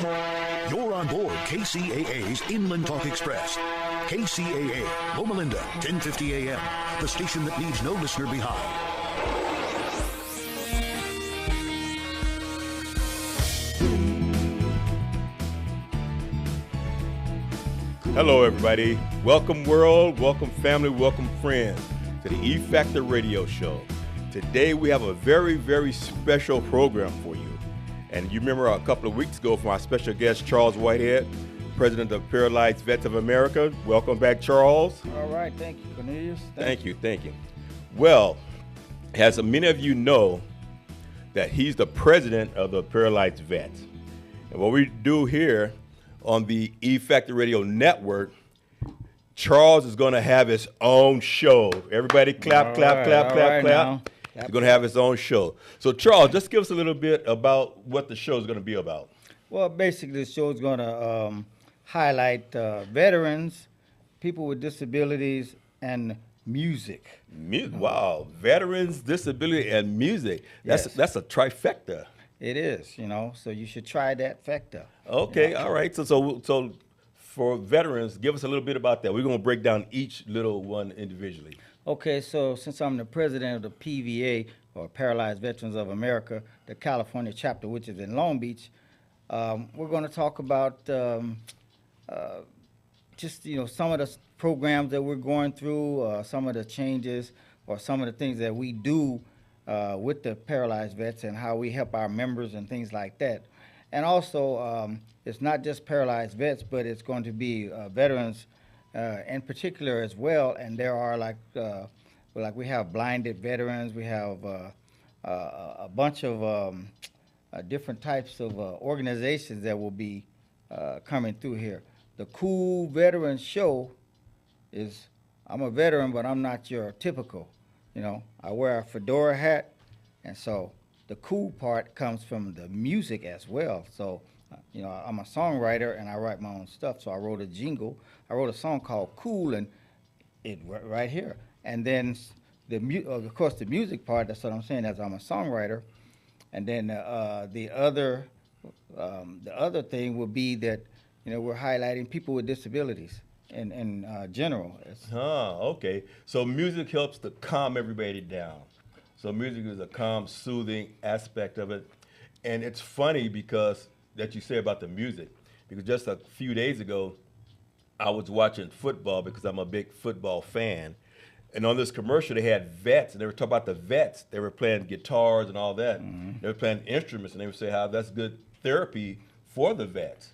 You're on board KCAA's Inland Talk Express. KCAA, Loma Linda, 1050 AM, the station that leaves no listener behind. Hello, everybody. Welcome, world. Welcome, family. Welcome, friends, to the E Factor Radio Show. Today, we have a very, very special program for you. And you remember a couple of weeks ago from our special guest, Charles Whitehead, President of Paralyzed Vets of America. Welcome back, Charles. All right. Thank you, Cornelius. Thank you. Well, as many of you know, that he's the president of the Paralyzed Vets. And what we do here on the E Factor Radio Network, Charles is going to have his own show. Everybody clap. Now. He's going to have his own show. So, Charles, just give us a little bit about what the show is going to be about. Well, basically, the show is going to highlight veterans, people with disabilities, and music. Wow, veterans, disability, and music. That's a trifecta. It is, so you should try that factor. Okay, all right. So for veterans, give us a little bit about that. We're going to break down each little one individually. Okay, so since I'm the president of the PVA, or Paralyzed Veterans of America, the California chapter, which is in Long Beach, we're going to talk about just, some of the programs that we're going through, some of the changes, or some of the things that we do with the paralyzed vets and how we help our members and things like that. And also, it's not just paralyzed vets, but it's going to be veterans in particular as well. And there are like we have blinded veterans, we have a bunch of different types of organizations that will be coming through here. The Cool Veteran Show is, I'm a veteran, but I'm not your typical. I wear a fedora hat, and so the cool part comes from the music as well. So, I'm a songwriter, and I write my own stuff. So I wrote a jingle. I wrote a song called Cool, and it right here. And then, of course, the music part, that's what I'm saying, as I'm a songwriter. And then the other thing would be that, we're highlighting people with disabilities. In general. Okay. So music helps to calm everybody down. So music is a calm, soothing aspect of it. And it's funny because that you say about the music, because just a few days ago, I was watching football because I'm a big football fan. And on this commercial, they had vets, and they were talking about the vets. They were playing guitars and all that. Mm-hmm. They were playing instruments, and they would say how that's good therapy for the vets.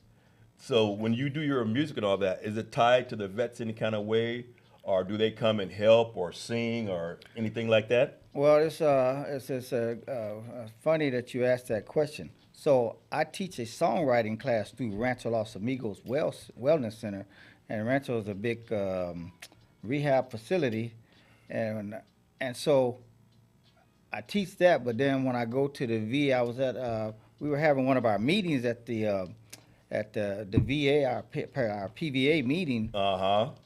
So when you do your music and all that, is it tied to the vets any kind of way, or do they come and help or sing or anything like that? Well, it's funny that you asked that question. So I teach a songwriting class through Rancho Los Amigos Wellness Center, and Rancho is a big rehab facility, and so I teach that. But then when I go to the VA, we were having one of our meetings at the VA, our PVA meeting,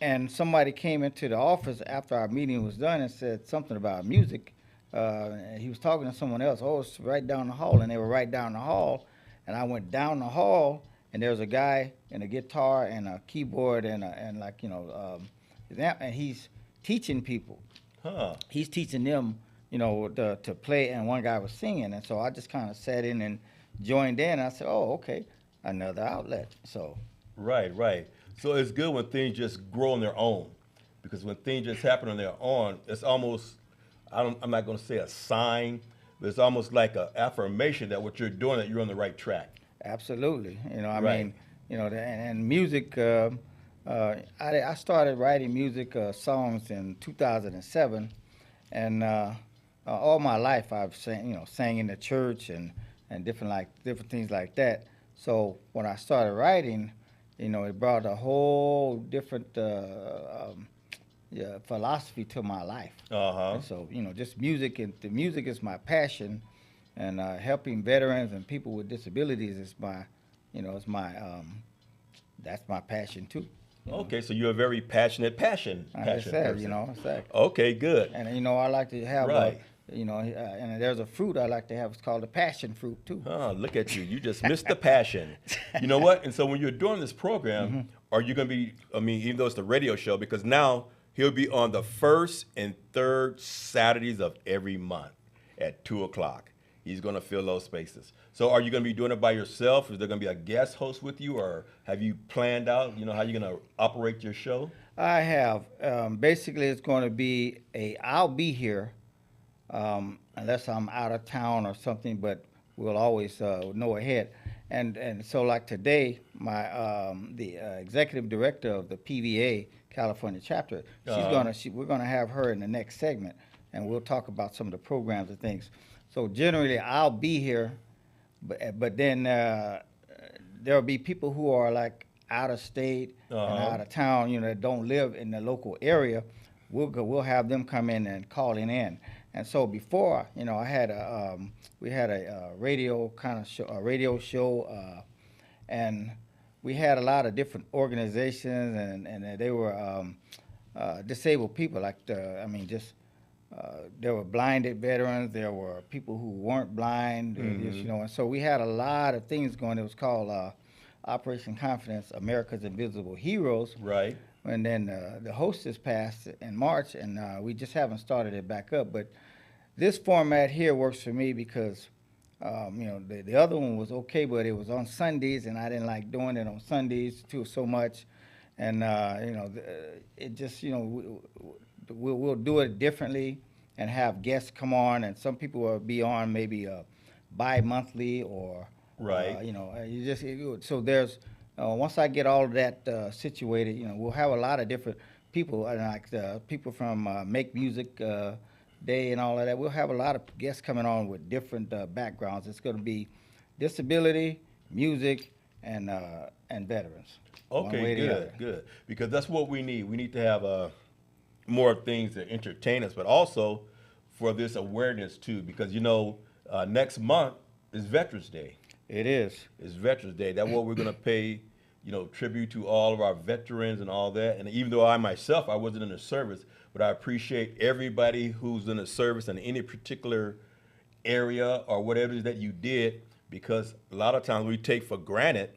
and somebody came into the office after our meeting was done and said something about music. And he was talking to someone else. Oh, it's right down the hall, and they were right down the hall. And I went down the hall, and there was a guy and a guitar and a keyboard and he's teaching people. He's teaching them, to play, and one guy was singing, and so I just kind of sat in and joined in. And I said, oh, okay. Another outlet. So right. So it's good when things just grow on their own, because when things just happen on their own, it's almost, I'm not going to say a sign, but it's almost like an affirmation that what you're doing, that you're on the right track. Absolutely. And music. I started writing music songs in 2007, and all my life I've sang in the church and different things like that. So when I started writing, it brought a whole different philosophy to my life. And so, just music, and the music is my passion, and helping veterans and people with disabilities is my, that's my passion too. Okay, so you're a very passionate person. Exactly. Okay, good. And I like to have You know, and there's a fruit I like to have. It's called the passion fruit too. Oh, look at you. You just missed the passion. You know what? And so when you're doing this program, are you going to be, I mean, even though it's the radio show, because now he'll be on the first and third Saturdays of every month at 2 o'clock. He's going to fill those spaces. So are you going to be doing it by yourself? Is there going to be a guest host with you, or have you planned out, you know, how you're going to operate your show? I have. Basically, it's going to be I'll be here unless I'm out of town or something, but we'll always know ahead. And so like today, my the executive director of the PVA California chapter, we're gonna have her in the next segment, and we'll talk about some of the programs and things. So generally, I'll be here, but then there'll be people who are like out of state and out of town, you know, that don't live in the local area. We'll have them come in and call in. And so before, you know, we had a radio kind of show, and we had a lot of different organizations, and they were disabled people. Like there were blinded veterans, there were people who weren't blind, you know. And so we had a lot of things going. It was called Operation Confidence: America's Invisible Heroes. Right. And then the hostess passed in March, and we just haven't started it back up. But this format here works for me because, you know, the other one was okay, but it was on Sundays, and I didn't like doing it on Sundays too so much. And, you know, it just, you know, we'll do it differently and have guests come on, and some people will be on maybe bi-monthly or, right. You know, so there's, once I get all of that situated, you know, we'll have a lot of different people, like people from Make Music Day and all of that. We'll have a lot of guests coming on with different backgrounds. It's going to be disability, music, and veterans. Okay, good. Because that's what we need. We need to have more things to entertain us, but also for this awareness too. Because, you know, next month is Veterans Day. It is. It's Veterans Day. That's what we're going to pay, you know, tribute to all of our veterans and all that. And even though I myself, I wasn't in the service, but I appreciate everybody who's in the service in any particular area or whatever it is that you did, because a lot of times we take for granted,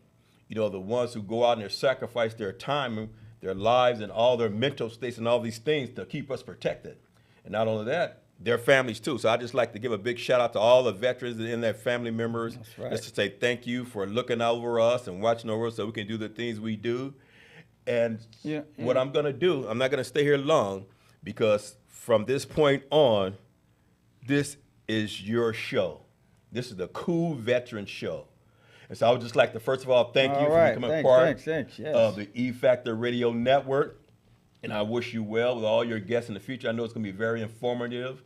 you know, the ones who go out and they sacrifice their time, their lives, and all their mental states and all these things to keep us protected. And not only that, their families too. So I just like to give a big shout out to all the veterans and their family members. That's right. Just to say thank you for looking over us and watching over us so we can do the things we do. And what I'm gonna do, I'm not gonna stay here long, because from this point on, this is your show. This is the Cool Veteran Show. And so I would just like to, first of all, thank you for becoming part of the E Factor Radio Network. And I wish you well with all your guests in the future. I know it's going to be very informative,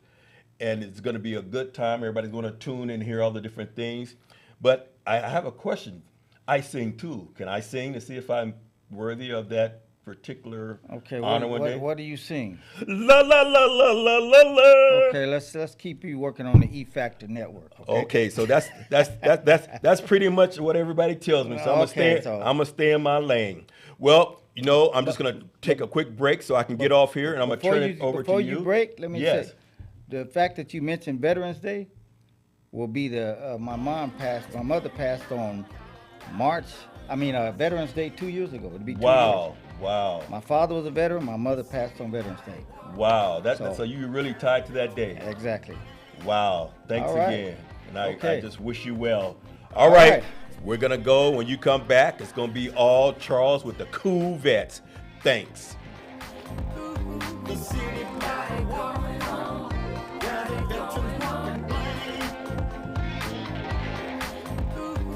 and it's going to be a good time. Everybody's going to tune in and hear all the different things. But I have a question. I sing too. Can I sing to see if I'm worthy of that particular honor one day? What do you sing? La la la la la la la. Okay, let's keep you working on the E Factor Network. Okay, so that's pretty much what everybody tells me. So I'm gonna stay in my lane. Well, you know, I'm just gonna take a quick break so I can get off here, and I'm gonna turn it over to you. Before you break, let me say, the fact that you mentioned Veterans Day will be my mother passed on Veterans Day 2 years ago. It'd be 2 years. Wow. My father was a veteran. My mother passed on Veterans Day. Wow. So you really tied to that day. Exactly. Wow. Thanks again. And I just wish you well. All right. We're going to go. When you come back, it's going to be all Charles with the Cool Vets. Thanks.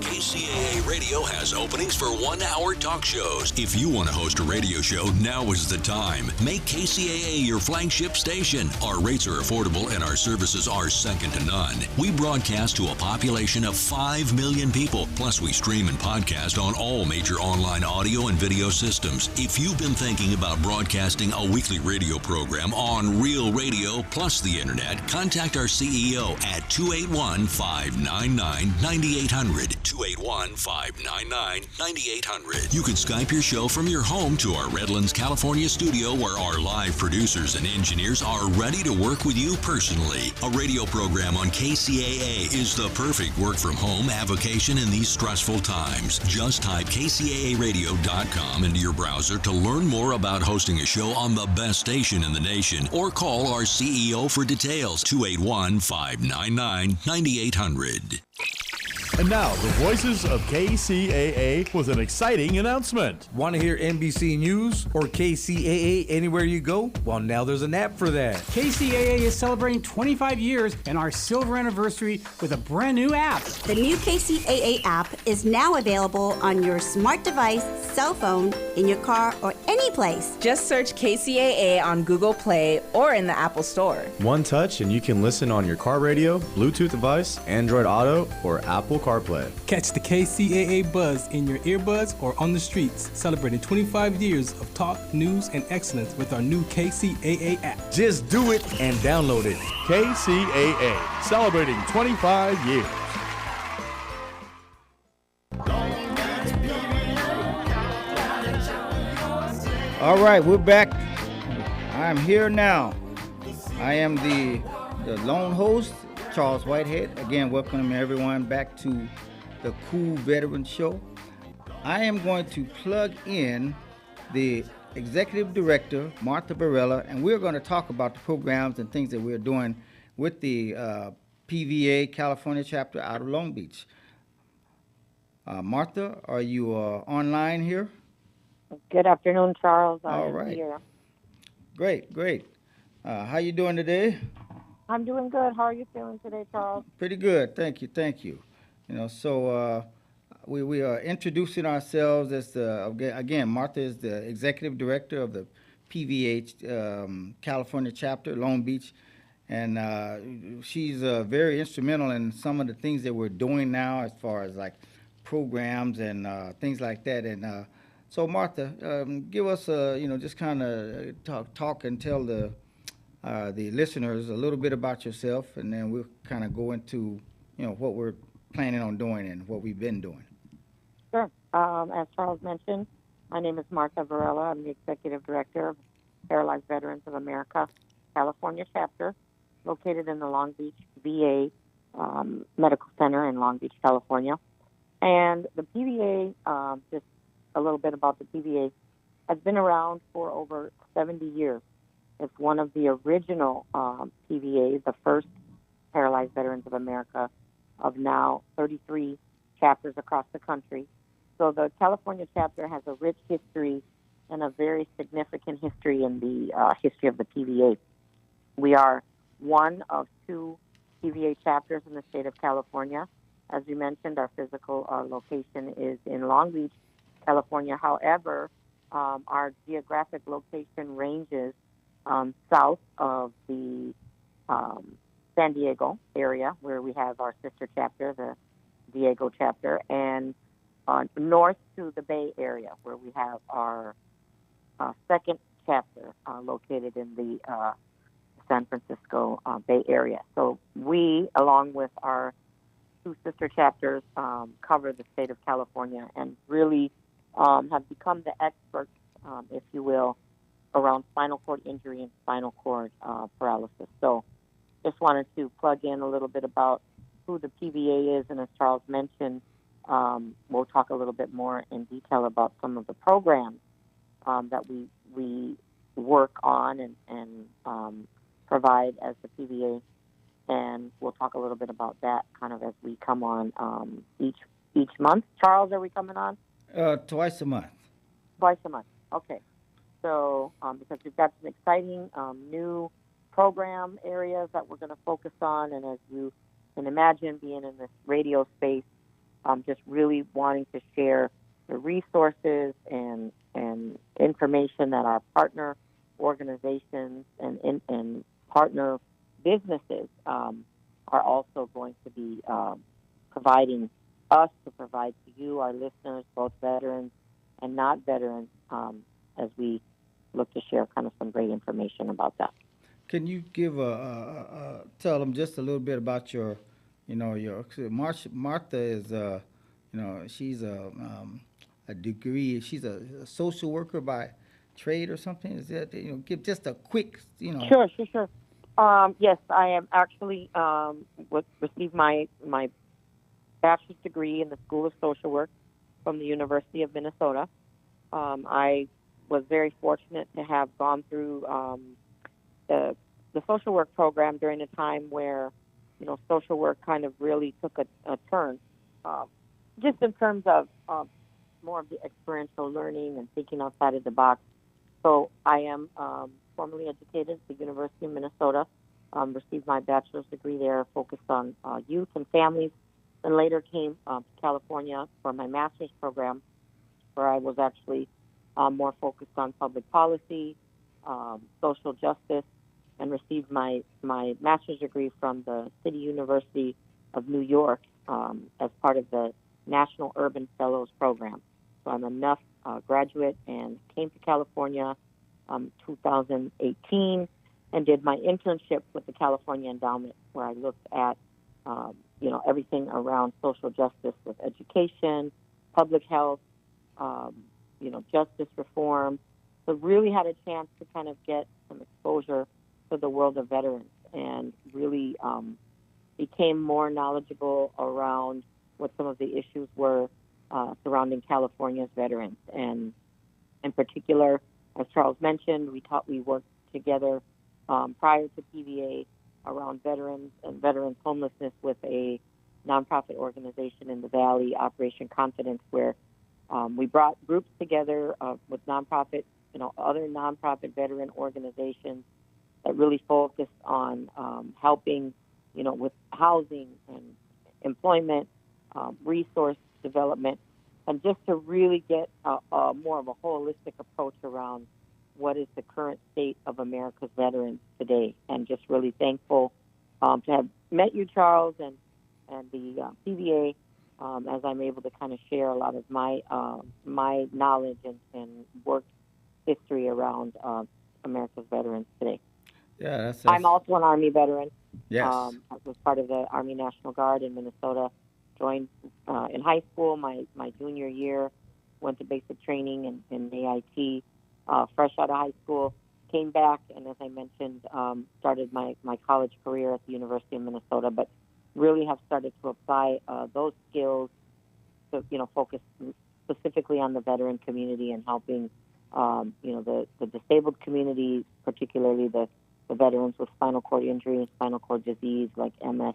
KCAA Radio has openings for 1-hour talk shows. If you want to host a radio show, now is the time. Make KCAA your flagship station. Our rates are affordable and our services are second to none. We broadcast to a population of 5 million people. Plus, we stream and podcast on all major online audio and video systems. If you've been thinking about broadcasting a weekly radio program on Real Radio plus the internet, contact our CEO at 281-599-9800. 281-599-9800. 801-599-9800. You can Skype your show from your home to our Redlands, California studio where our live producers and engineers are ready to work with you personally. A radio program on KCAA is the perfect work from home avocation in these stressful times. Just type kcaaradio.com into your browser to learn more about hosting a show on the best station in the nation, or call our CEO for details, 281-599-9800. And now, the voices of KCAA with an exciting announcement. Want to hear NBC News or KCAA anywhere you go? Well, now there's an app for that. KCAA is celebrating 25 years and our silver anniversary with a brand new app. The new KCAA app is now available on your smart device, cell phone, in your car, or any place. Just search KCAA on Google Play or in the Apple Store. One touch and you can listen on your car radio, Bluetooth device, Android Auto, or Apple CarPlay. Catch the KCAA buzz in your earbuds or on the streets, celebrating 25 years of talk, news, and excellence with our new KCAA app. Just do it and download it. KCAA, celebrating 25 years. All right, we're back. I'm here now. I am the lone host, Charles Whitehead. Again, welcoming everyone back to the Cool Veteran Show. I am going to plug in the Executive Director, Martha Varela, and we're going to talk about the programs and things that we're doing with the PVA California chapter out of Long Beach. Martha, are you online here? Good afternoon, Charles. All right. Here. Great. How you doing today? I'm doing good. How are you feeling today, Charles? Pretty good. Thank you. You know, so we are introducing ourselves as again, Martha is the Executive Director of the PVH California chapter, Long Beach, and she's very instrumental in some of the things that we're doing now as far as like programs and things like that. And so Martha, give us just kind of talk and tell the listeners a little bit about yourself, and then we'll kind of go into what we're planning on doing and what we've been doing. Sure. As Charles mentioned, my name is Martha Varela. I'm the Executive Director of Paralyzed Veterans of America California chapter, located in the Long Beach VA Medical Center in Long Beach, California. And the PVA, just a little bit about the PVA, has been around for over 70 years. It's one of the original PVAs, the first Paralyzed Veterans of America, of now 33 chapters across the country. So the California chapter has a rich history and a very significant history in the history of the PVA. We are one of two PVA chapters in the state of California. As you mentioned, our physical location is in Long Beach, California. However, our geographic location ranges south of the San Diego area, where we have our sister chapter, the Diego chapter, and north to the Bay Area, where we have our second chapter located in the San Francisco Bay Area. So we, along with our two sister chapters, cover the state of California and really have become the experts, if you will, around spinal cord injury and spinal cord paralysis. So just wanted to plug in a little bit about who the PVA is, and as Charles mentioned, we'll talk a little bit more in detail about some of the programs that we work on and provide as the PVA, and we'll talk a little bit about that kind of as we come on each month. Charles, are we coming on? Twice a month. Twice a month. Okay. So because we've got some exciting new program areas that we're going to focus on, and as you can imagine, being in this radio space, just really wanting to share the resources and information that our partner organizations and partner businesses are also going to be providing us to provide to you, our listeners, both veterans and not veterans, as we look to share kind of some great information about that. Can you give tell them just a little bit about your Martha is, You know, she's a degree. She's a social worker by trade or something. Is that, you know, give just a quick, you know. Sure. Yes, I am actually received my bachelor's degree in the School of Social Work from the University of Minnesota. I was very fortunate to have gone through the social work program during a time where, you know, social work kind of really took a turn, just in terms of more of the experiential learning and thinking outside of the box. So I am formally educated at the University of Minnesota, received my bachelor's degree there, focused on youth and families, and later came to California for my master's program, where I was actually more focused on public policy, social justice, and received my master's degree from the City University of New York as part of the National Urban Fellows Program. So I'm a NUF graduate and came to California 2018 and did my internship with the California Endowment, where I looked at you know, everything around social justice with education, public health, you know, justice reform. So really had a chance to kind of get some exposure to the world of veterans and really became more knowledgeable around what some of the issues were surrounding California's veterans. And in particular, as Charles mentioned, we worked together prior to PVA around veterans and veterans homelessness with a nonprofit organization in the Valley, Operation Confidence, where we brought groups together with nonprofit, you know, other nonprofit veteran organizations that really focused on helping, you know, with housing and employment, resource development, and just to really get more of a holistic approach around what is the current state of America's veterans today. And just really thankful to have met you, Charles, and the PVA, as I'm able to kind of share a lot of my my knowledge and work history around America's veterans today. Yeah, that's I'm also an Army veteran. Yes. I was part of the Army National Guard in Minnesota. Joined in high school, my junior year. Went to basic training in AIT. Fresh out of high school, came back, and as I mentioned, started my college career at the University of Minnesota. But really have started to apply those skills to, you know, focus specifically on the veteran community and helping, you know, the disabled community, particularly the veterans with spinal cord injury and spinal cord disease like MS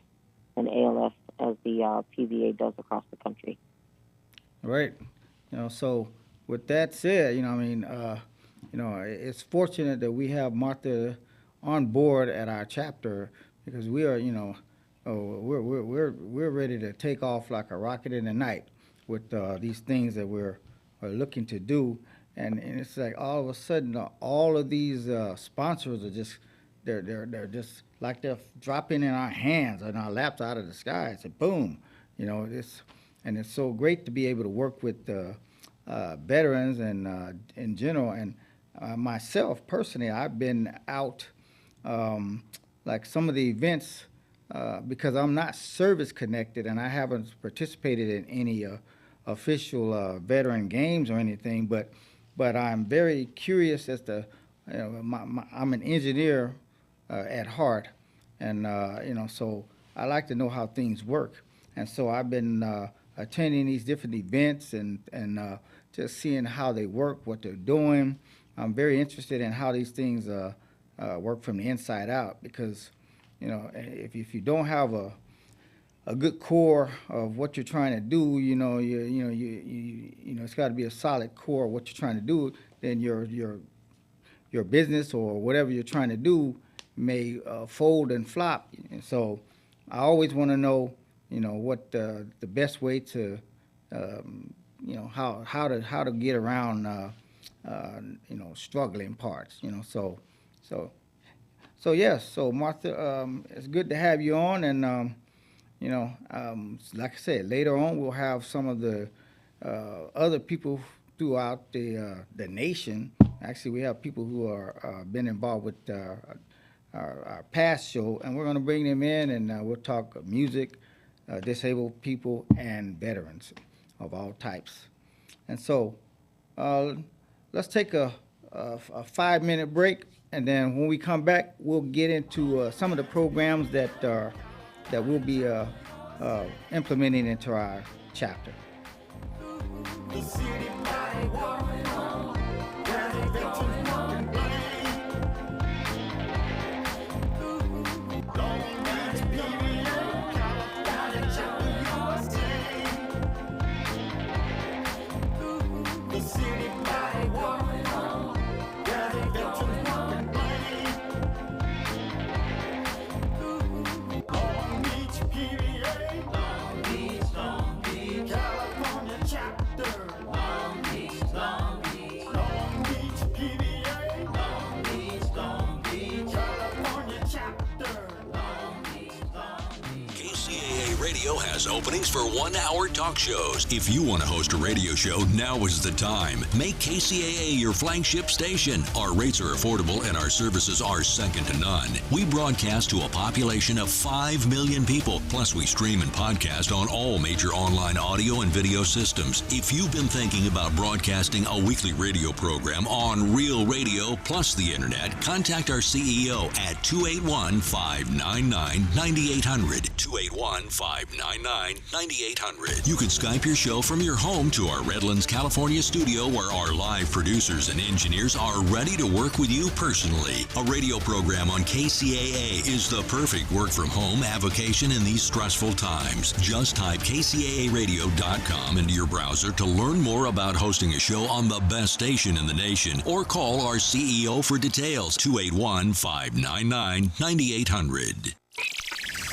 and ALS, as the PVA does across the country. Right. You know, so with that said, you know, I mean, you know, it's fortunate that we have Martha on board at our chapter, because we are, you know, we're ready to take off like a rocket in the night with these things that we're looking to do, and it's like all of a sudden all of these sponsors are just they're just like they're dropping in our hands and our laps out of the sky. It's a boom, you know. It's so great to be able to work with veterans and in general. And myself personally, I've been out like some of the events because I'm not service connected and I haven't participated in any official veteran games or anything. But I'm very curious as to, you know, I'm an engineer at heart, and you know, so I like to know how things work. And so I've been attending these different events and just seeing how they work, what they're doing. I'm very interested in how these things work from the inside out, because, you know, if you don't have a good core of what you're trying to do, you know, it's got to be a solid core of what you're trying to do. Then your business or whatever you're trying to do may fold and flop. And so I always want to know, you know, what the best way to, you know, how to get around, you know, struggling parts, you know. So yes. So Martha, it's good to have you on, and you know, like I said, later on we'll have some of the other people throughout the nation. Actually, we have people who are been involved with our past show, and we're going to bring them in, and we'll talk music, disabled people, and veterans. of all types. And so let's take a 5-minute break, and then when we come back, we'll get into some of the programs that we'll be implementing into our chapter. Has openings for 1-hour talk shows. If you want to host a radio show, now is the time. Make KCAA your flagship station. Our rates are affordable and our services are second to none. We broadcast to a population of 5 million people. Plus, we stream and podcast on all major online audio and video systems. If you've been thinking about broadcasting a weekly radio program on Real Radio plus the internet, contact our CEO at 281-599-9800. 281-599-9800. You can Skype your show from your home to our Redlands, California studio, where our live producers and engineers are ready to work with you personally. A radio program on KCAA is the perfect work from home avocation in these stressful times. Just type kcaaradio.com into your browser to learn more about hosting a show on the best station in the nation, or call our CEO for details, 281-599-9800.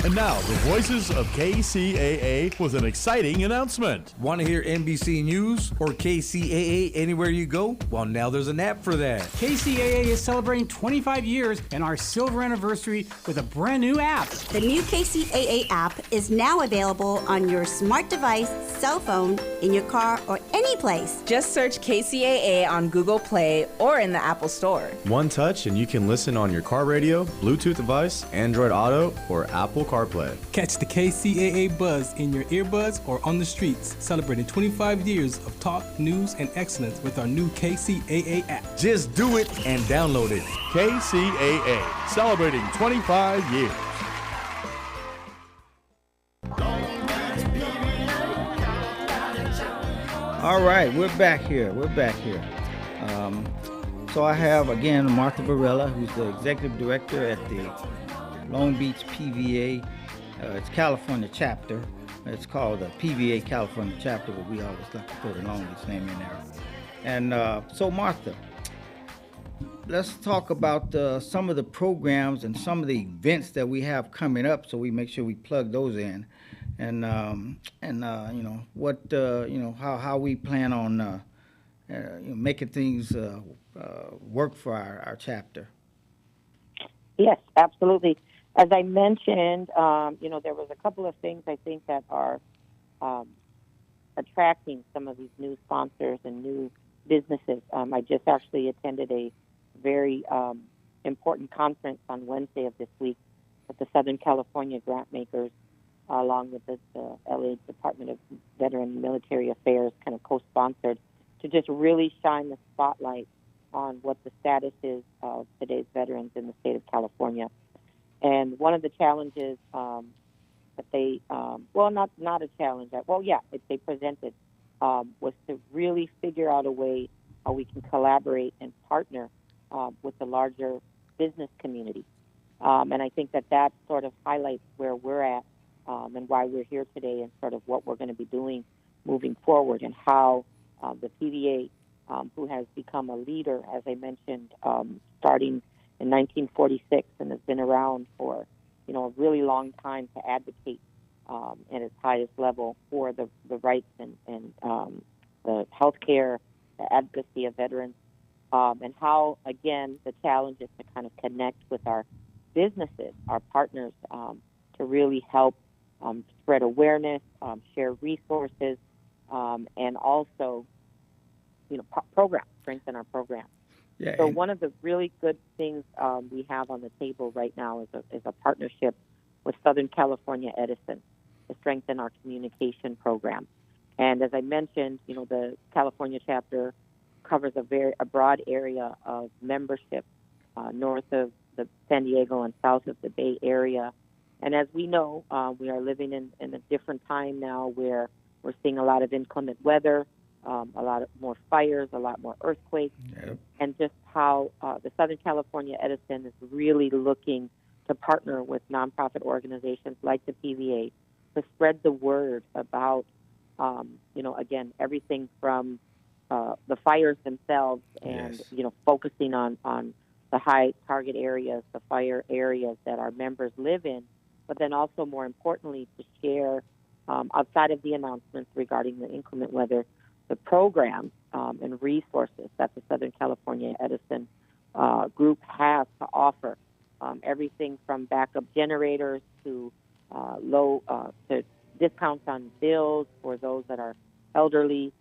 And now, the voices of KCAA with an exciting announcement. Want to hear NBC News or KCAA anywhere you go? Well, now there's an app for that. KCAA is celebrating 25 years and our silver anniversary with a brand new app. The new KCAA app is now available on your smart device, cell phone, in your car, or any place. Just search KCAA on Google Play or in the Apple Store. One touch and you can listen on your car radio, Bluetooth device, Android Auto, or Apple CarPlay. Catch the KCAA buzz in your earbuds or on the streets, celebrating 25 years of talk, news, and excellence with our new KCAA app. Just do it and download it. KCAA, celebrating 25 years. All right, we're back here. So I have, again, Martha Varela, who's the executive director at the Long Beach PVA. It's California chapter. It's called the PVA California chapter, but we always like to put the Long Beach name in there. And so, Martha, let's talk about some of the programs and some of the events that we have coming up, so we make sure we plug those in. And you know what you know how we plan on making things work for our chapter. Yes, absolutely. As I mentioned, you know, there was a couple of things I think that are attracting some of these new sponsors and new businesses. I just actually attended a very important conference on Wednesday of this week with the Southern California grant makers, along with the LA Department of Veteran and Military Affairs, kind of co-sponsored, to just really shine the spotlight on what the status is of today's veterans in the state of California. And one of the challenges that they, well, not a challenge, they presented was to really figure out a way how we can collaborate and partner with the larger business community. And I think that sort of highlights where we're at and why we're here today, and sort of what we're going to be doing moving forward, and how the PVA, who has become a leader, as I mentioned, starting in 1946 and has been around for, you know, a really long time to advocate at its highest level for the rights and the health care, the advocacy of veterans, and how, again, the challenge is to kind of connect with our businesses, our partners, to really help spread awareness, share resources, and also, you know, strengthen our programs. Yeah, so one of the really good things we have on the table right now is a partnership with Southern California Edison to strengthen our communication program. And as I mentioned, the California chapter covers a broad area of membership north of the San Diego and south of the Bay Area. And as we know, we are living in a different time now where we're seeing a lot of inclement weather, a lot of more fires, a lot more earthquakes, and just how the Southern California Edison is really looking to partner with nonprofit organizations like the PVA to spread the word about, again, everything from the fires themselves and, focusing on the high target areas, the fire areas that our members live in, but then also more importantly to share outside of the announcements regarding the inclement weather, the programs and resources that the Southern California Edison group has to offer. Everything from backup generators to to discounts on bills for those that are elderly,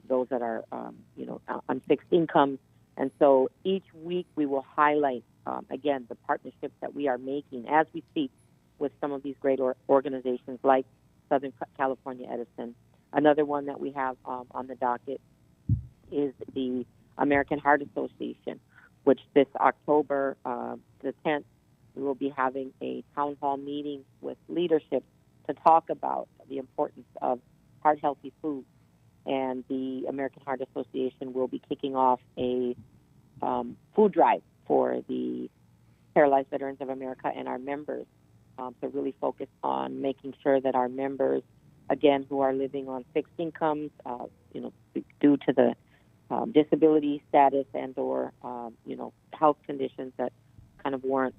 those that are on fixed incomes. And so each week we will highlight again the partnerships that we are making as we speak with some of these great organizations like Southern California Edison. Another one that we have on the docket is the American Heart Association, which this October the 10th, we will be having a town hall meeting with leadership to talk about the importance of heart-healthy food. And the American Heart Association will be kicking off a food drive for the Paralyzed Veterans of America and our members to really focus on making sure that our members, again, who are living on fixed incomes, due to the disability status and or, health conditions that kind of warrant,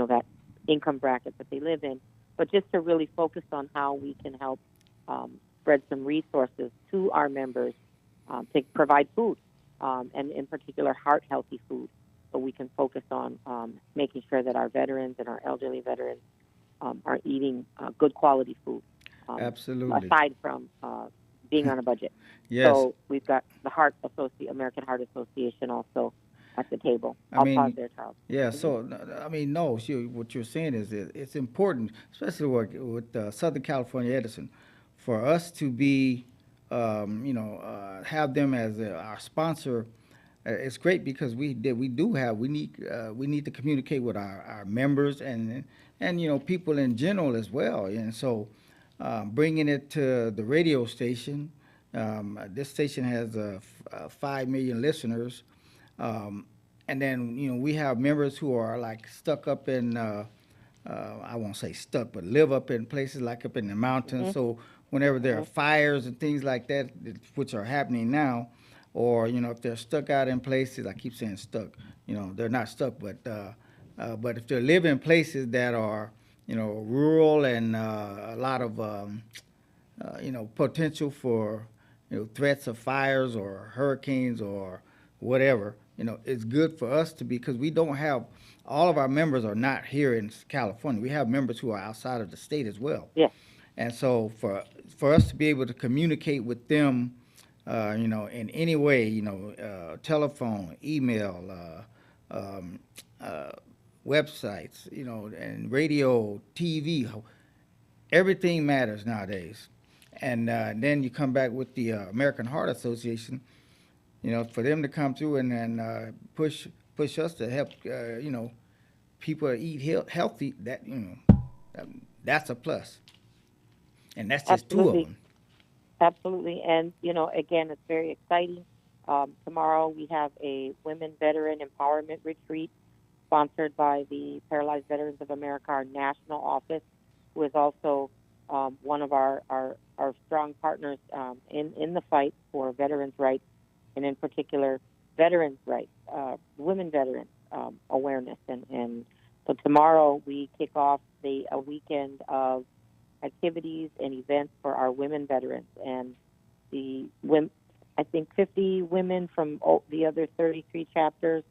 that income bracket that they live in, but just to really focus on how we can help spread some resources to our members to provide food, and in particular heart-healthy food, so we can focus on making sure that our veterans and our elderly veterans are eating good quality food. Absolutely. Aside from being on a budget. Yes. So we've got the American Heart Association also at the table. I'll pause there, Charles. Yeah, so, what you're saying is it's important, especially with Southern California Edison, for us to be, have them as our sponsor. It's great because we need to communicate with our members and people in general as well. And so bringing it to the radio station, this station has 5 million listeners. And then, we have members who are like stuck up in, I won't say stuck, but live up in places like up in the mountains. Mm-hmm. So whenever there are fires and things like that, which are happening now, or, if they're stuck out in places, I keep saying stuck, they're not stuck, but if they live in places that are, rural and a lot of, potential for, threats of fires or hurricanes or whatever, it's good for us to be, because we don't have, all of our members are not here in California. We have members who are outside of the state as well. Yeah. And so for us to be able to communicate with them, in any way, telephone, email, websites, and radio, TV, everything matters nowadays. And then you come back with the American Heart Association, for them to come through and push us to help, people eat healthy. That that's a plus. And that's just Absolutely. 2 of them. Absolutely. And, again, it's very exciting. Tomorrow we have a Women Veteran Empowerment Retreat sponsored by the Paralyzed Veterans of America, our national office, who is also one of our strong partners in the fight for veterans' rights, and in particular, veterans' rights, women veterans awareness. And so tomorrow we kick off a weekend of activities and events for our women veterans, and I think 50 women from the other 33 chapters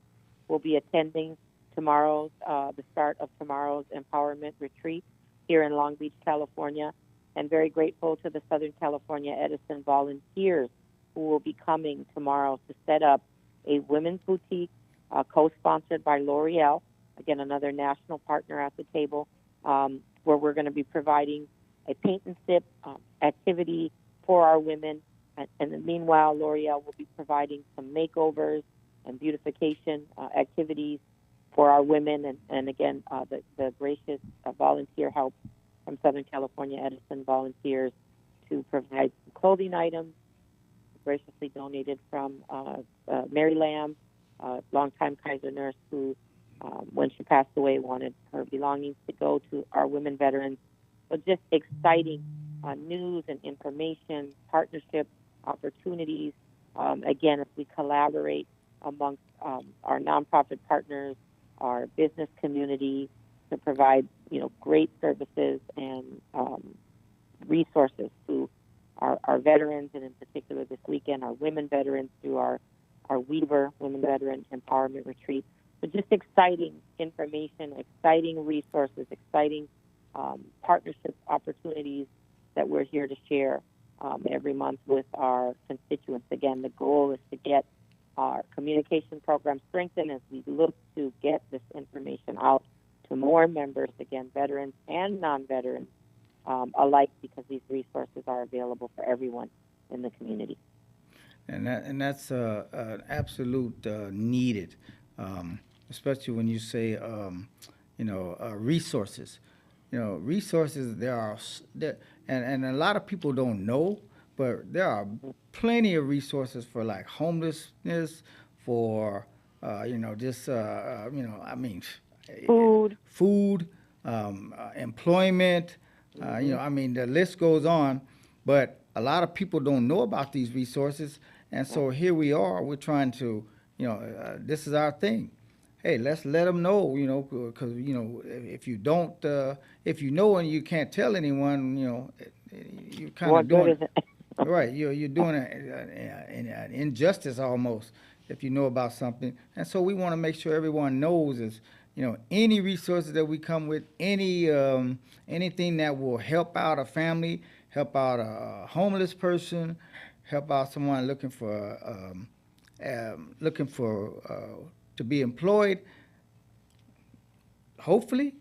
will be attending the start of tomorrow's empowerment retreat here in Long Beach, California, and very grateful to the Southern California Edison volunteers who will be coming tomorrow to set up a women's boutique co-sponsored by L'Oreal, again, another national partner at the table, where we're going to be providing a paint and sip activity for our women. And meanwhile, L'Oreal will be providing some makeovers and beautification activities for our women. And again, the gracious volunteer help from Southern California Edison volunteers to provide some clothing items, graciously donated from Mary Lamb, longtime Kaiser nurse who, when she passed away, wanted her belongings to go to our women veterans. So just exciting news and information, partnership opportunities. Again, as we collaborate amongst our nonprofit partners, our business community, to provide great services and resources to our veterans, and in particular this weekend, our women veterans through our Weaver Women Veteran Empowerment Retreat. So just exciting information, exciting resources, exciting partnership opportunities that we're here to share every month with our constituents. Again, the goal is to get our communication program strengthened as we look to get this information out to more members, again, veterans and non-veterans alike, because these resources are available for everyone in the community. And that's absolute needed, especially when you say, resources. Resources, and a lot of people don't know, but there are plenty of resources for like homelessness, for, food, employment, the list goes on, but a lot of people don't know about these resources. And so here we are, we're trying to, this is our thing. Hey, let's let them know, because, if you don't, if you know and you can't tell anyone, you're kind of doing, right, you're doing an injustice almost if you know about something. And so we want to make sure everyone knows is, any resources that we come with, anything that will help out a family, help out a homeless person, help out someone looking for to be employed. Hopefully,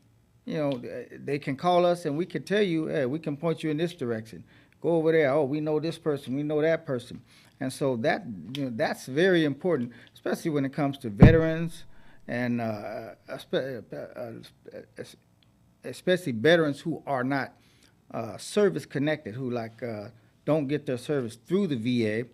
they can call us and we can tell you, hey, we can point you in this direction. Go over there. Oh, we know this person. We know that person. And so that's very important, especially when it comes to veterans and especially veterans who are not service connected, who don't get their service through the VA.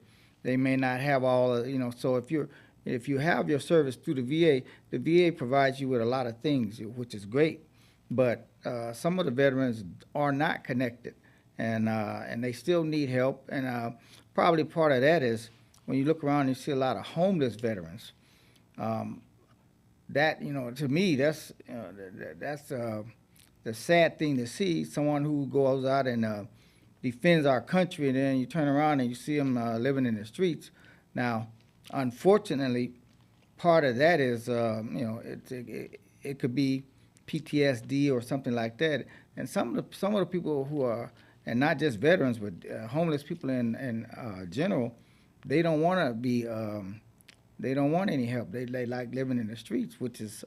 They may not have all, so if you have your service through the VA provides you with a lot of things, which is great. But some of the veterans are not connected, and they still need help. And probably part of that is when you look around and you see a lot of homeless veterans. That, to me, that's the sad thing to see, someone who goes out and defends our country, and then you turn around and you see them living in the streets. Now, unfortunately, part of that is, it could be PTSD or something like that. And some of the people who are, and not just veterans, but homeless people in general, they don't want to be, they don't want any help. They like living in the streets, which is,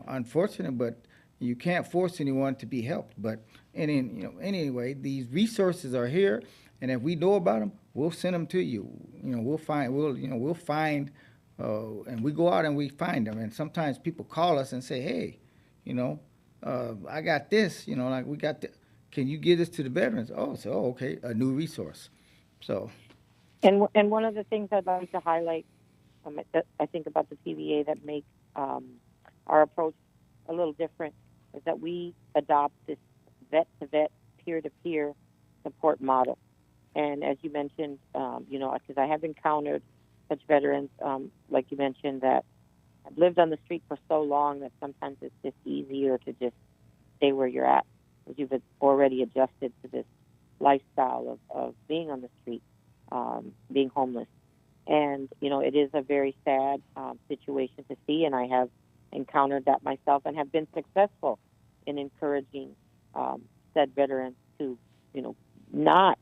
unfortunate, but you can't force anyone to be helped. But anyway, these resources are here, and if we know about them, we'll send them to you. We'll find, and we go out and we find them. And sometimes people call us and say, hey, I got this, like we got can you give this to the veterans? Oh, so okay, a new resource. So. And one of the things I'd like to highlight, I think about the PVA that makes our approach a little different, is that we adopt this vet-to-vet, peer-to-peer support model. And as you mentioned, because I have encountered such veterans, like you mentioned, that have lived on the street for so long that sometimes it's just easier to just stay where you're at, because you've already adjusted to this lifestyle of being on the street, being homeless. And, it is a very sad situation to see, and I have encountered that myself and have been successful in encouraging said veterans to, not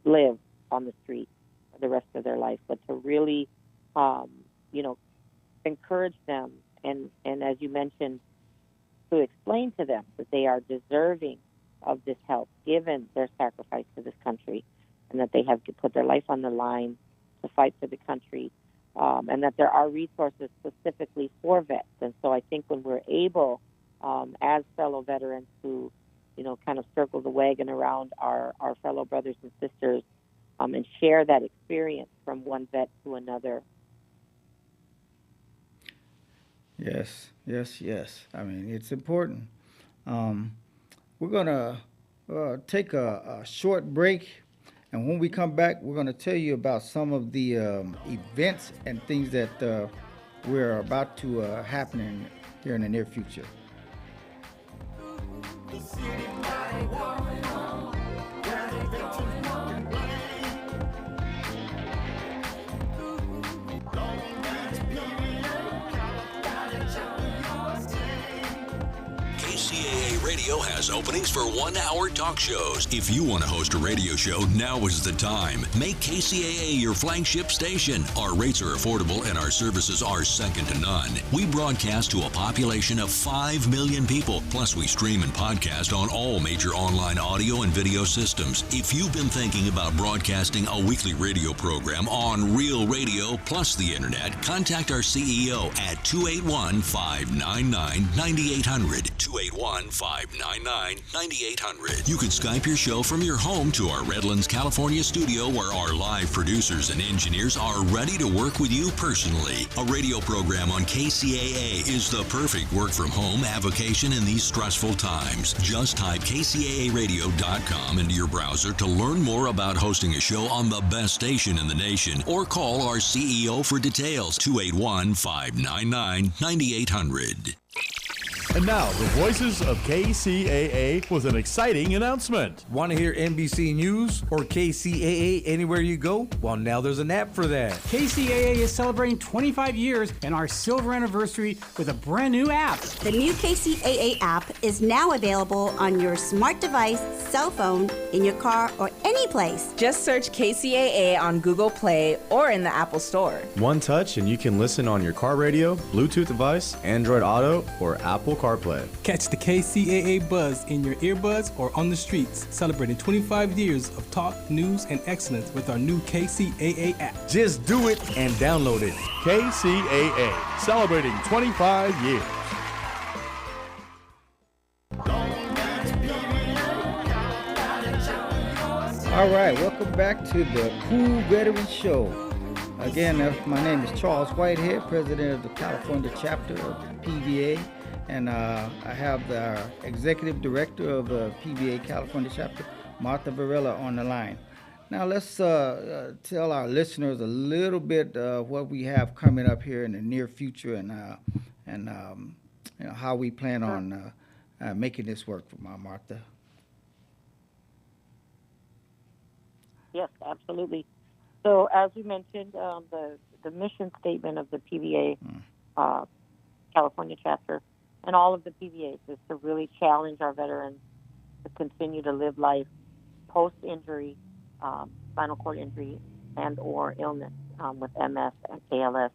live on the street for the rest of their life, but to really, encourage them and as you mentioned, to explain to them that they are deserving of this help, given their sacrifice to this country. and that they have to put their life on the line to fight for the country, and that there are resources specifically for vets. And so I think when we're able, as fellow veterans who, kind of circle the wagon around our fellow brothers and sisters, and share that experience from one vet to another. Yes. I mean, it's important. We're going to take a short break, and when we come back, we're going to tell you about some of the events and things that we're about to happen here in the near future. KCAA Radio has openings for 1-hour talk shows. If you want to host a radio show, now is the time. Make KCAA your flagship station. Our rates are affordable and our services are second to none. We broadcast to a population of 5 million people. Plus, we stream and podcast on all major online audio and video systems. If you've been thinking about broadcasting a weekly radio program on Real Radio plus the internet, contact our CEO at 281-599-9800. 281-599-9800. You can Skype your show from your home to our Redlands, California studio, where our live producers and engineers are ready to work with you personally. A radio program on KCAA is the perfect work from home avocation in these stressful times. Just type kcaaradio.com into your browser to learn more about hosting a show on the best station in the nation, or call our CEO for details, 281-599-9800. And now, the voices of KCAA with an exciting announcement. Want to hear NBC News or KCAA anywhere you go? Well, now there's an app for that. KCAA is celebrating 25 years and our silver anniversary with a brand new app. The new KCAA app is now available on your smart device, cell phone, in your car, or any place. Just search KCAA on Google Play or in the Apple Store. One touch and you can listen on your car radio, Bluetooth device, Android Auto, or Apple CarPlay. Catch the KCAA buzz in your earbuds or on the streets, celebrating 25 years of talk, news, and excellence with our new KCAA app. Just do it and download it. KCAA, celebrating 25 years. All right, welcome back to the Cool Veteran Show. Again, my name is Charles Whitehead, president of the California chapter of PVA, and I have the executive director of the PVA California chapter, Martha Varela, on the line. Now let's tell our listeners a little bit what we have coming up here in the near future, and how we plan on making this work for Martha. Yes, absolutely. So as we mentioned, the mission statement of the PVA California chapter and all of the PVAs is to really challenge our veterans to continue to live life post-injury, spinal cord injury and or illness with MS and ALS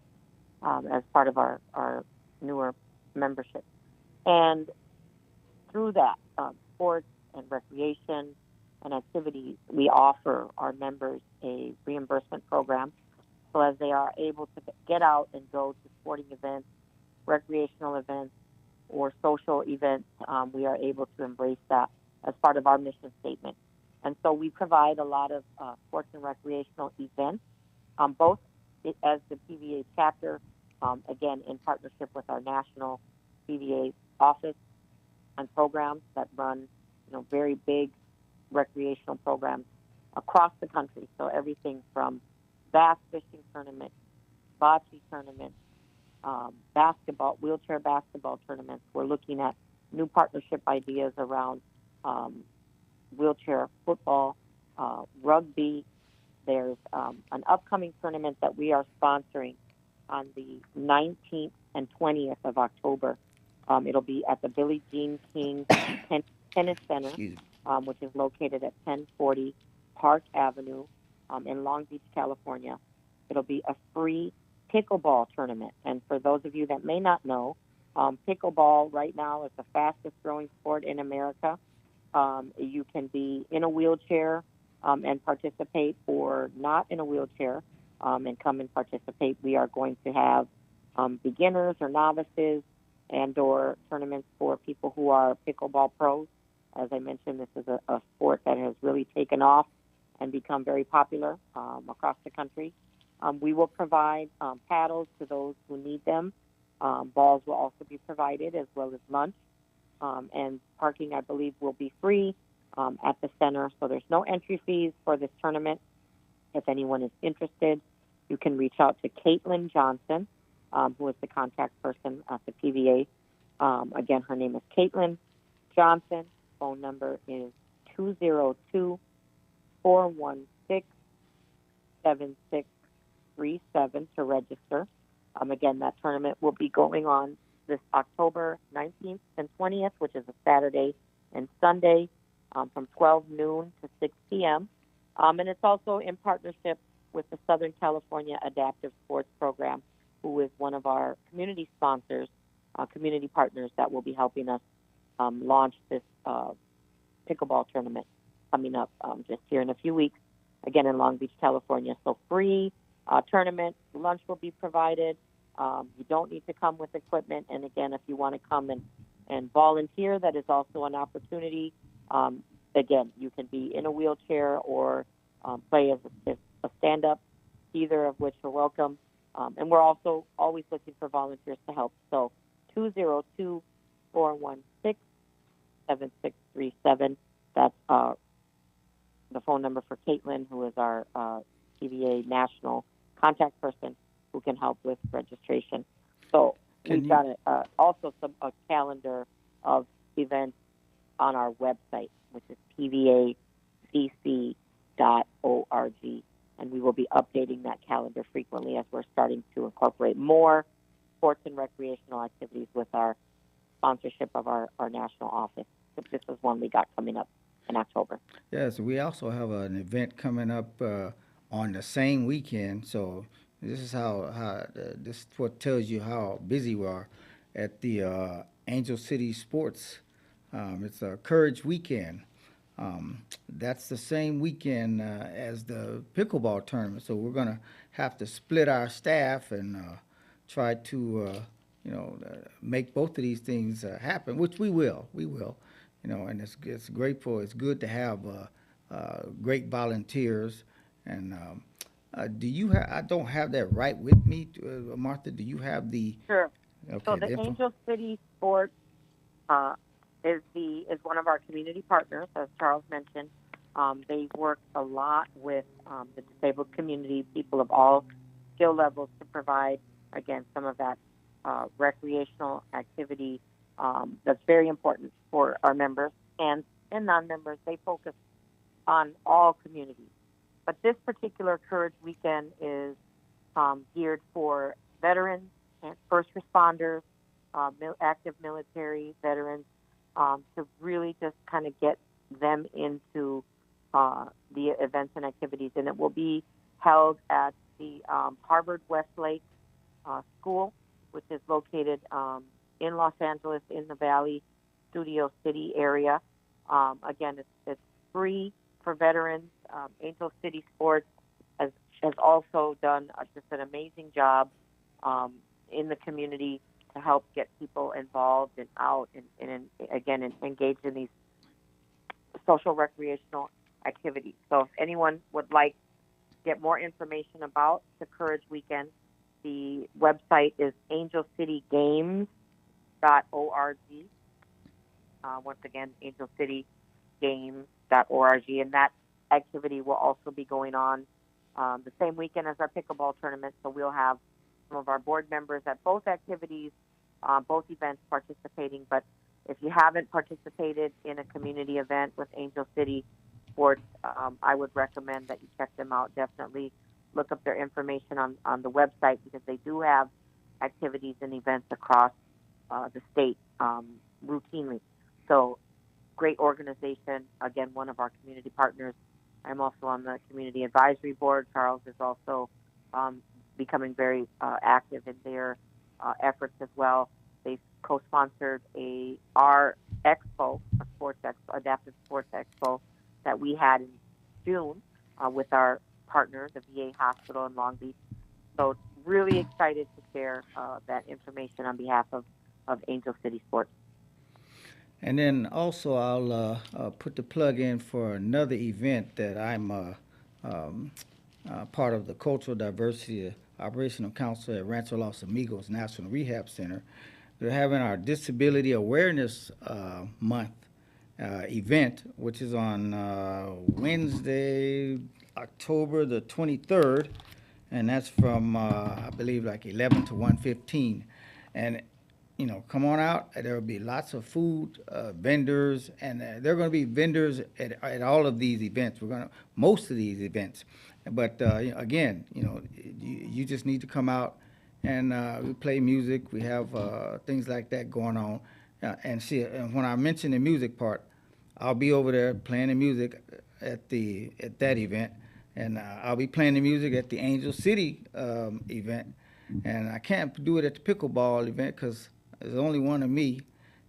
as part of our newer membership. And through that, sports and recreation and activities, we offer our members a reimbursement program. So as they are able to get out and go to sporting events, recreational events, or social events, we are able to embrace that as part of our mission statement. And so we provide a lot of sports and recreational events, both as the PVA chapter, again, in partnership with our national PVA office and programs that run, very big recreational programs across the country. So everything from bass fishing tournaments, bocce tournaments, basketball, wheelchair basketball tournaments. We're looking at new partnership ideas around wheelchair football, rugby. There's an upcoming tournament that we are sponsoring on the 19th and 20th of October. It'll be at the Billie Jean King Tennis Center, which is located at 1040 Park Avenue in Long Beach, California. It'll be a free pickleball tournament. And for those of you that may not know, pickleball right now is the fastest growing sport in America. You can be in a wheelchair and participate, or not in a wheelchair and come and participate. We are going to have beginners or novices and/or tournaments for people who are pickleball pros. As I mentioned, this is a sport that has really taken off and become very popular across the country. We will provide paddles to those who need them. Balls will also be provided, as well as lunch. And parking, I believe, will be free at the center. So there's no entry fees for this tournament. If anyone is interested, you can reach out to Caitlin Johnson, who is the contact person at the PVA. Again, her name is Caitlin Johnson. Phone number is 202-416-7637 to register. Again, that tournament will be going on this October 19th and 20th, which is a Saturday and Sunday, from 12 noon to 6 p.m. And it's also in partnership with the Southern California Adaptive Sports Program, who is one of our community sponsors, community partners that will be helping us launch this pickleball tournament coming up just here in a few weeks, again in Long Beach, California. So free tournament, lunch will be provided. You don't need to come with equipment. And again, if you want to come and volunteer, that is also an opportunity. Again, you can be in a wheelchair or play as a stand-up, either of which are welcome. And we're also always looking for volunteers to help. So 202-416-7637. That's the phone number for Caitlin, who is our PVA national contact person who can help with registration. So we've got also a calendar of events on our website, which is pvacc.org. And we will be updating that calendar frequently as we're starting to incorporate more sports and recreational activities with our sponsorship of our national office. This is one we got coming up in October. Yes, we also have an event coming up on the same weekend. So this is this is what tells you how busy we are at the Angel City Sports. It's a Courage Weekend. That's the same weekend as the pickleball tournament. So we're going to have to split our staff and try to, make both of these things happen, which we will. We will. And it's grateful. It's good to have great volunteers. And do you have? I don't have that right with me, Martha. Do you have the? Sure. Okay, so the Angel City Sports is one of our community partners, as Charles mentioned. They work a lot with the disabled community, people of all skill levels, to provide, again, some of that recreational activity that's very important for our members and non-members. They focus on all communities. But this particular Courage Weekend is geared for veterans and first responders, active military veterans, to really just kind of get them into the events and activities. And it will be held at the Harvard Westlake School, which is located in Los Angeles, in the Valley, Studio City area. Again, it's free for veterans. Angel City Sports has also done just an amazing job in the community to help get people involved and out and again engaged in these social recreational activities. So if anyone would like to get more information about the Courage Weekend, the website is angelcitygames.org. Once again, angelcitygames.org. And that activity will also be going on the same weekend as our pickleball tournament. So we'll have some of our board members at both activities, both events participating. But if you haven't participated in a community event with Angel City Sports, I would recommend that you check them out. Definitely look up their information on the website, because they do have activities and events across the state routinely. So great organization. Again, one of our community partners. I'm also on the Community Advisory Board. Charles is also becoming very active in their efforts as well. They've co-sponsored our expo, a sports expo, adaptive sports expo, that we had June with our partner, the VA Hospital in Long Beach. So really excited to share that information on behalf of Angel City Sports. And then also I'll put the plug in for another event that I'm part of the Cultural Diversity Operational Council at Rancho Los Amigos National Rehab Center. They're having our Disability Awareness Month event, which is on Wednesday, October the 23rd, and that's from, I believe, like 11 to 1:15. And come on out. There will be lots of food, vendors, and there are going to be vendors at all of these events. Most of these events. But again, you just need to come out and we play music. We have things like that going on. And see, and when I mention the music part, I'll be over there playing the music at that event, and I'll be playing the music at the Angel City event. And I can't do it at the pickleball event because there's only one of me,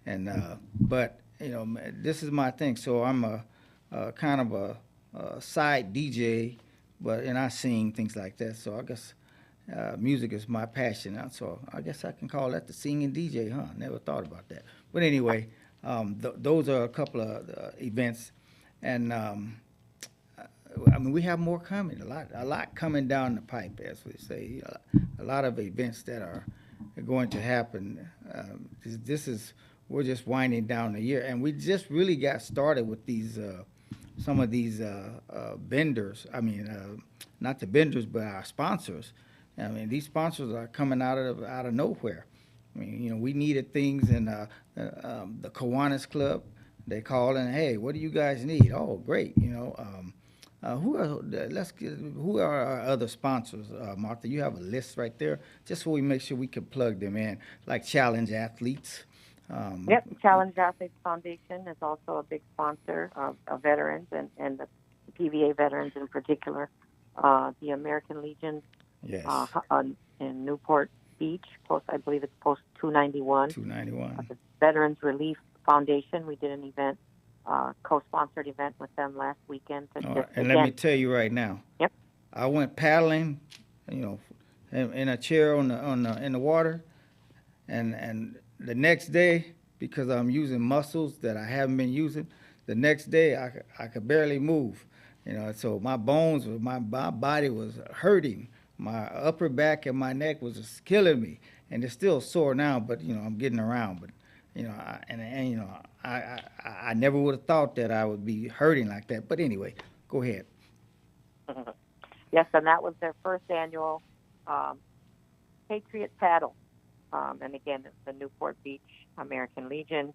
and but this is my thing. So I'm a kind of a side DJ, and I sing things like that. So I guess music is my passion. So I guess I can call that the singing DJ, huh? Never thought about that. But anyway, those are a couple of events, and I mean, we have more coming. A lot coming down the pipe, as we say. A lot of events that are going to happen. We're just winding down the year, and we just really got started with these some of these vendors. I mean, not the vendors, but our sponsors. I mean, these sponsors are coming out of nowhere. I mean, we needed things, and the Kiwanis Club, they called and, hey, what do you guys need? Oh, great, who are our other sponsors, Martha? You have a list right there, just so we make sure we can plug them in, like Challenge Athletes. Yep, Challenge Athletes Foundation is also a big sponsor of veterans and the PVA veterans in particular. The American Legion, yes, in Newport Beach, I believe it's post 291. 291. The Veterans Relief Foundation, we did an event. Co-sponsored event with them last weekend. And let me tell you right now. Yep. I went paddling, in a chair in the water, and the next day, because I'm using muscles that I haven't been using, the next day I could barely move, So my bones, my body was hurting. My upper back and my neck was just killing me, and it's still sore now. But I'm getting around. But I never would have thought that I would be hurting like that. But anyway, go ahead. Yes, and that was their first annual Patriot Paddle. And again, it's the Newport Beach American Legion,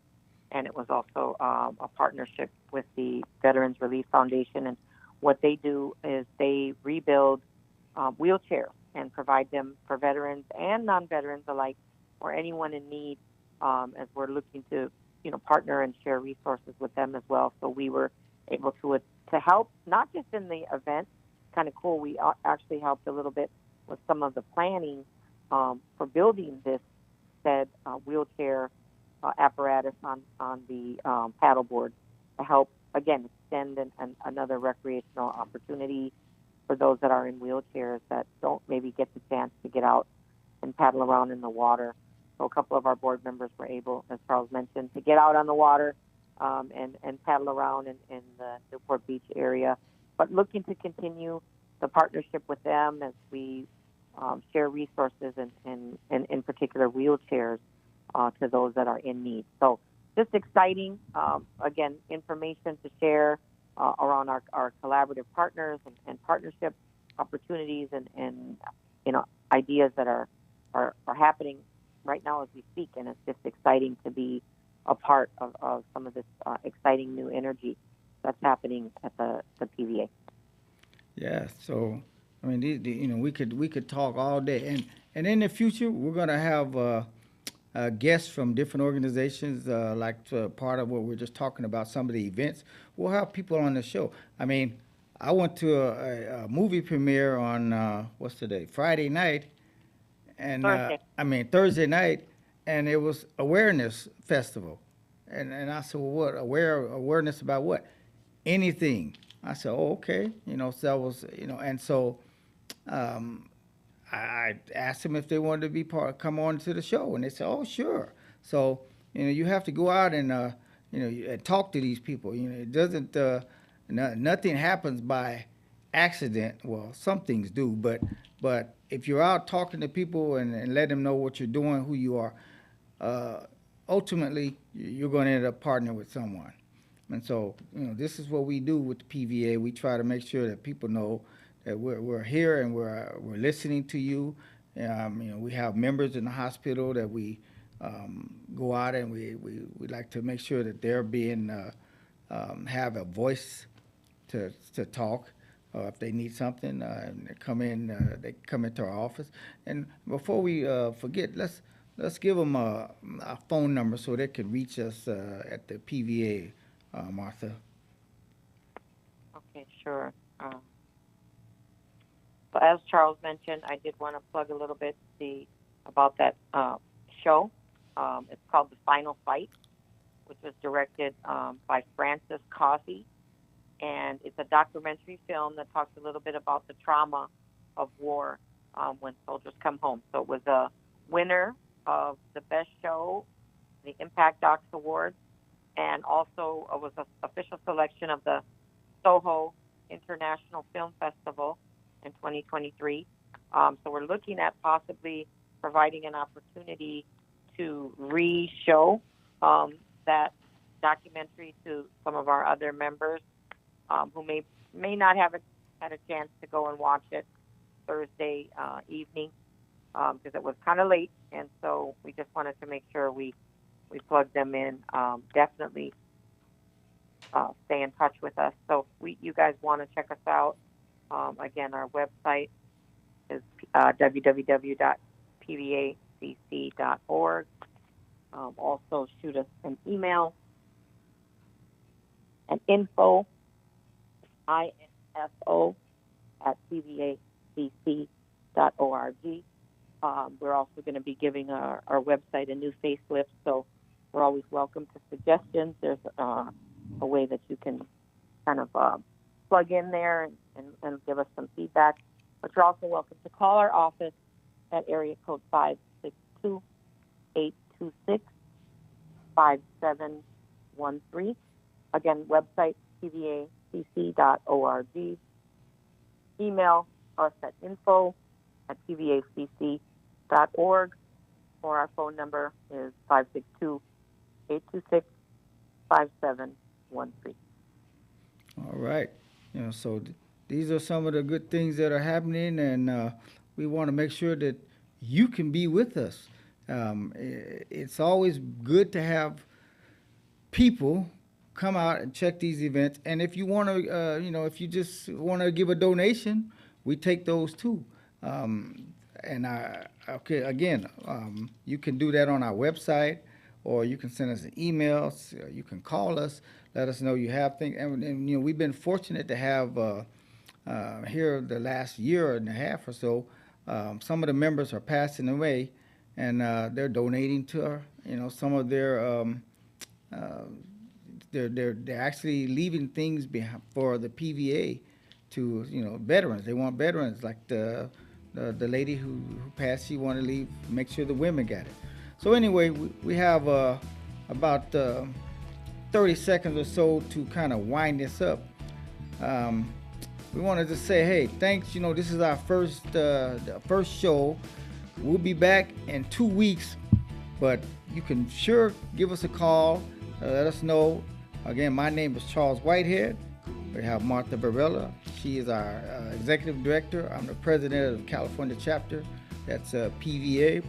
and it was also a partnership with the Veterans Relief Foundation. And what they do is they rebuild wheelchairs and provide them for veterans and non-veterans alike, or anyone in need, as we're looking to partner and share resources with them as well. So we were able to help, not just in the event, kind of cool. We actually helped a little bit with some of the planning for building this said wheelchair apparatus on the paddleboard to help, again, extend another recreational opportunity for those that are in wheelchairs that don't maybe get the chance to get out and paddle around in the water. So a couple of our board members were able, as Charles mentioned, to get out on the water and paddle around in the Newport Beach area. But looking to continue the partnership with them as we share resources and in particular wheelchairs to those that are in need. So just exciting, again, information to share around our collaborative partners and partnership opportunities and ideas that are happening right now as we speak, and it's just exciting to be a part of some of this exciting new energy that's happening at the PVA. Yeah, so I mean, we could talk all day, and in the future we're gonna have guests from different organizations, part of what we're just talking about, some of the events. We'll have people on the show. I mean, I went to a movie premiere on what's today, Friday night. And Thursday night, and it was awareness festival, and I said, well, what awareness about what? Anything, I said, oh, okay. So that was, and so I asked them if they wanted to be come on to the show, and they said, oh, sure. So, you have to go out and, and talk to these people. It doesn't, nothing happens by accident. Well, some things do, but if you're out talking to people and let them know what you're doing, who you are, ultimately, you're going to end up partnering with someone. And so, this is what we do with the PVA. We try to make sure that people know that we're here and we're listening to you. We have members in the hospital that we go out and we like to make sure that they're being have a voice to talk. If they need something, they come into our office. And before we forget, let's give them a phone number so they can reach us at the PVA, Martha. Okay, sure. So as Charles mentioned, I did want to plug a little bit about that show. It's called The Final Fight, which was directed by Francis Causey. And it's a documentary film that talks a little bit about the trauma of war when soldiers come home. So it was a winner of the Best Show, the Impact Docs Award, and also it was an official selection of the Soho International Film Festival in 2023. So we're looking at possibly providing an opportunity to re-show that documentary to some of our other members who may not have had a chance to go and watch it Thursday evening because it was kind of late, and so we just wanted to make sure we plugged them in. Definitely stay in touch with us. So if you guys want to check us out, again, our website is www.pvacc.org. Also shoot us an email at info at pvacc.org. We're also going to be giving our website a new facelift, so we're always welcome to suggestions. There's a way that you can kind of plug in there and give us some feedback. But you're also welcome to call our office at area code 562-826-5713. Again, website pvacc.org. Email us at info@pvacc.org, or our phone number is 562-826-5713. All right. So these are some of the good things that are happening, and we want to make sure that you can be with us. It's always good to have people come out and check these events. And if you want to, if you just want to give a donation, we take those too. You can do that on our website, or you can send us an email. You can call us, let us know you have things. And we've been fortunate to have here the last year and a half or so, some of the members are passing away, and they're donating to some of their. They're actually leaving things behind for the PVA to veterans. They want veterans, like the lady who passed. She wanted to leave, make sure the women got it. So anyway, we have about 30 seconds or so to kind of wind this up. We wanted to say, hey, thanks. This is our first show. We'll be back in 2 weeks, but you can sure give us a call. Let us know. Again, my name is Charles Whitehead. We have Martha Varela. She is our executive director. I'm the president of the California chapter. That's PVA.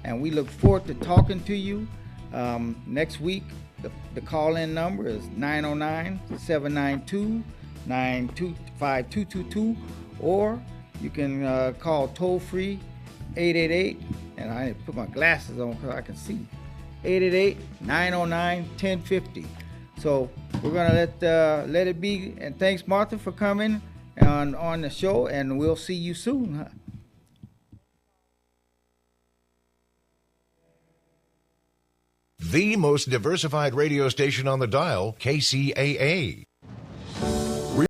And we look forward to talking to you next week. The call-in number is 909-792-5222, or you can call toll-free 888, and I put my glasses on so I can see, 888-909-1050. So we're gonna let it be. And thanks, Martha, for coming on the show, and we'll see you soon. The most diversified radio station on the dial, KCAA.